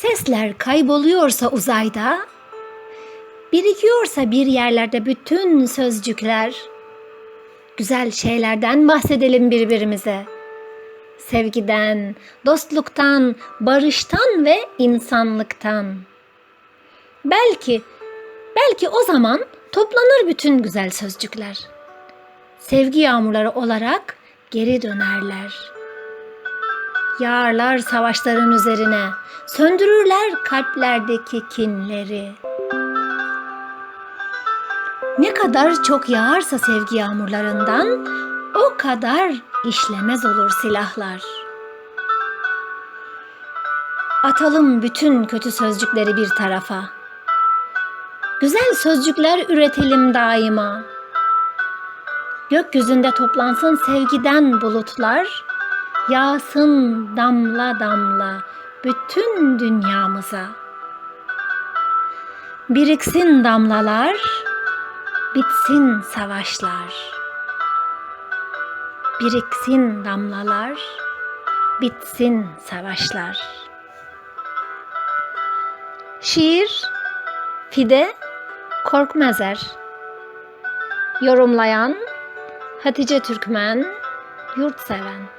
Sesler kayboluyorsa uzayda, birikiyorsa bir yerlerde bütün sözcükler, güzel şeylerden bahsedelim birbirimize. Sevgiden, dostluktan, barıştan ve insanlıktan. Belki o zaman toplanır bütün güzel sözcükler. Sevgi yağmurları olarak geri dönerler. Yağarlar savaşların üzerine, söndürürler kalplerdeki kinleri. Ne kadar çok yağarsa sevgi yağmurlarından, o kadar işlemez olur silahlar. Atalım bütün kötü sözcükleri bir tarafa. Güzel sözcükler üretelim daima. Gökyüzünde toplansın sevgiden bulutlar, yağsın damla damla bütün dünyamıza. Biriksin damlalar, bitsin savaşlar. Biriksin damlalar, bitsin savaşlar. Şiir Fide Korkmazer. Yorumlayan Hatice Türkmen Yurtseven.